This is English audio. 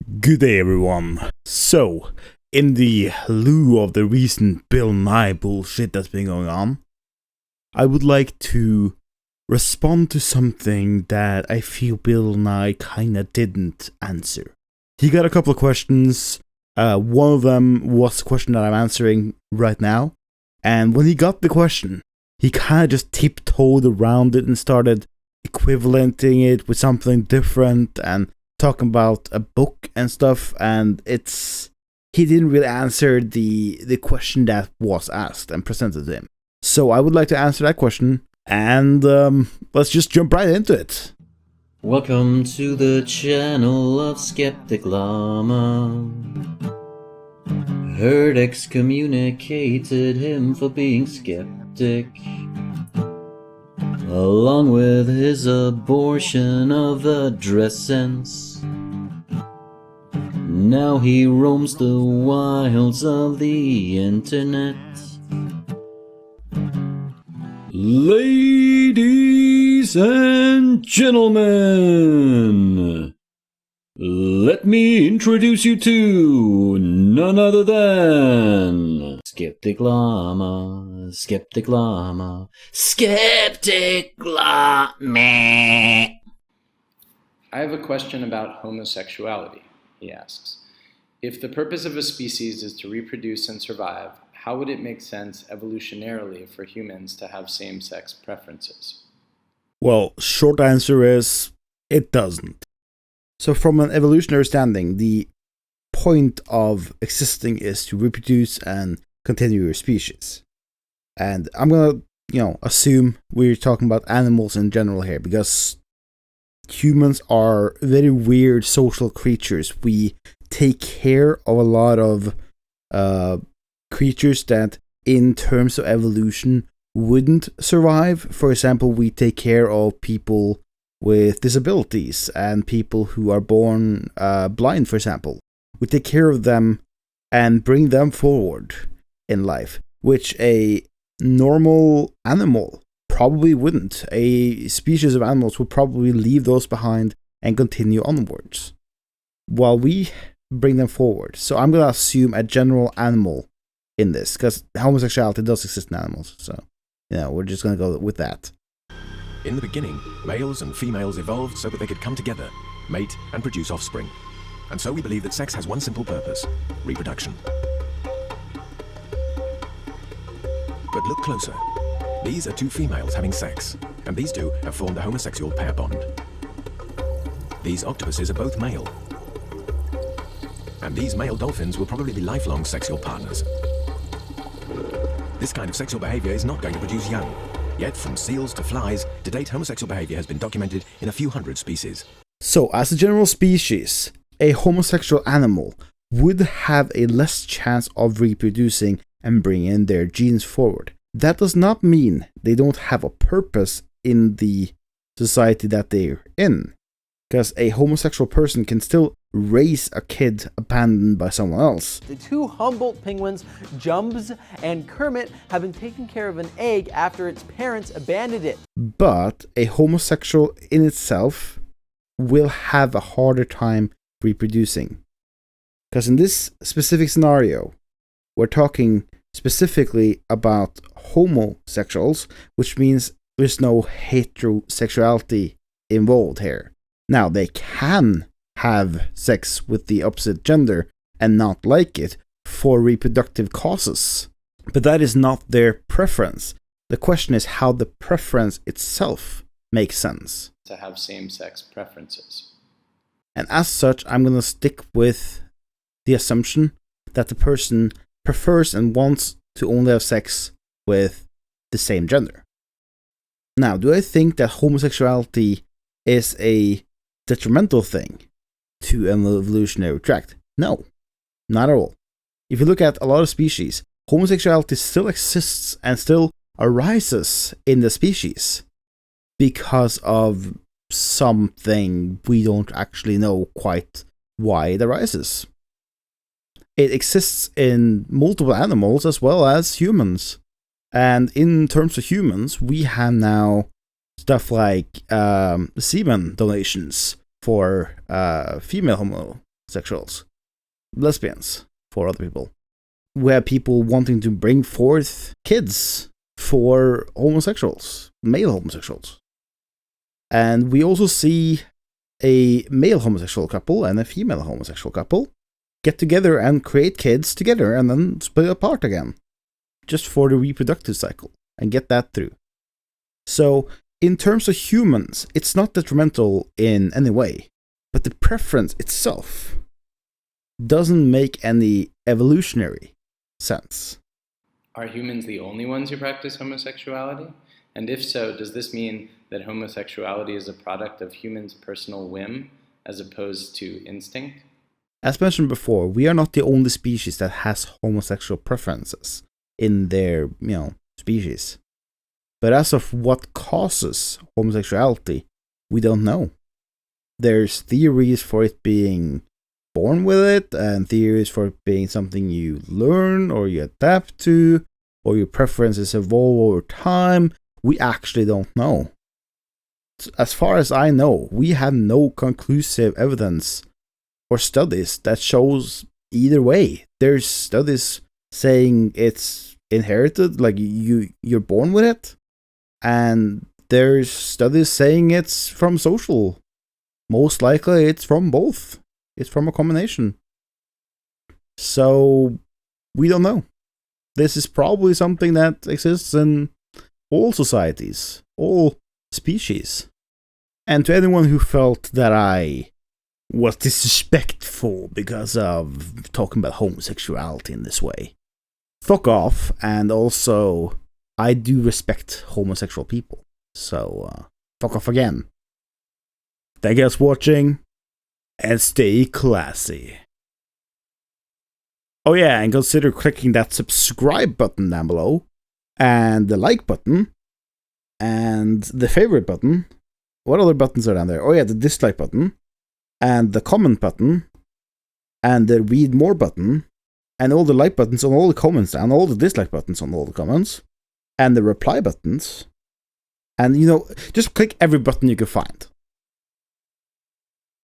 Good day, everyone. So, in the lieu of the recent Bill Nye bullshit that's been going on, I would like to respond to something that I feel Bill Nye kinda didn't answer. He got a couple of questions. One of them was the question that I'm answering right now. And when he got the question, he kinda just tiptoed around it and started equivalenting it with something different and talking about a book and stuff, and he didn't really answer the question that was asked and presented to him. So I would like to answer that question, and let's just jump right into it. Welcome to the channel of Skeptic Llama. Heard excommunicated him for being skeptic, along with his abortion of the dress sense. Now he roams the wilds of the internet. Ladies and gentlemen, let me introduce you to none other than Skeptic Llama, Skeptic Llama, Skeptic Llama. I have a question about homosexuality, he asks. If the purpose of a species is to reproduce and survive, how would it make sense evolutionarily for humans to have same-sex preferences? Well, short answer is, it doesn't. So from an evolutionary standing, the point of existing is to reproduce and continue your species. And I'm gonna, assume we're talking about animals in general here, because humans are very weird social creatures. We take care of a lot of creatures that, in terms of evolution, wouldn't survive. For example, we take care of people with disabilities and people who are born blind, for example. We take care of them and bring them forward in life, which a normal animal probably wouldn't. A species of animals would probably leave those behind and continue onwards, while we bring them forward. So I'm going to assume a general animal in this, because homosexuality does exist in animals. So, we're just going to go with that. In the beginning, males and females evolved so that they could come together, mate, and produce offspring. And so we believe that sex has one simple purpose: reproduction. But look closer. These are two females having sex, and these two have formed a homosexual pair bond. These octopuses are both male. And these male dolphins will probably be lifelong sexual partners. This kind of sexual behavior is not going to produce young. Yet, from seals to flies, to date homosexual behavior has been documented in a few hundred species. So, as a general species, a homosexual animal would have a less chance of reproducing and bringing their genes forward. That does not mean they don't have a purpose in the society that they're in, because a homosexual person can still raise a kid abandoned by someone else. The two Humboldt penguins, Jumbs and Kermit, have been taking care of an egg after its parents abandoned it. But a homosexual in itself will have a harder time reproducing. Because in this specific scenario, we're talking specifically about homosexuals, which means there's no heterosexuality involved here. Now, they can have sex with the opposite gender and not like it for reproductive causes, but that is not their preference. The question is how the preference itself makes sense. To have same-sex preferences. And as such, I'm going to stick with the assumption that the person prefers and wants to only have sex with the same gender. Now, do I think that homosexuality is a detrimental thing to an evolutionary tract? No, not at all. If you look at a lot of species, homosexuality still exists and still arises in the species because of something we don't actually know quite why it arises. It exists in multiple animals as well as humans. And in terms of humans, we have now stuff like semen donations for female homosexuals, lesbians for other people. We have people wanting to bring forth kids for homosexuals, male homosexuals. And we also see a male homosexual couple and a female homosexual couple get together and create kids together and then split apart again, just for the reproductive cycle, and get that through. So, in terms of humans, it's not detrimental in any way, but the preference itself doesn't make any evolutionary sense. Are humans the only ones who practice homosexuality? And if so, does this mean that homosexuality is a product of humans' personal whim as opposed to instinct? As mentioned before, we are not the only species that has homosexual preferences in their, species. But as of what causes homosexuality, we don't know. There's theories for it being born with it, and theories for it being something you learn or you adapt to, or your preferences evolve over time. We actually don't know. As far as I know, we have no conclusive evidence or studies that shows either way. There's studies saying it's inherited, like you're born with it, and there's studies saying it's from social. Most likely it's from both. It's from a combination. So we don't know. This is probably something that exists in all societies, all species. And to anyone who felt that I was disrespectful because of talking about homosexuality in this way, fuck off. And also, I do respect homosexual people. So, fuck off again. Thank you guys for watching, and stay classy. Oh yeah, and consider clicking that subscribe button down below, and the like button, and the favorite button. What other buttons are down there? Oh yeah, the dislike button, and the comment button, and the read more button, and all the like buttons on all the comments, and all the dislike buttons on all the comments, and the reply buttons. And just click every button you can find.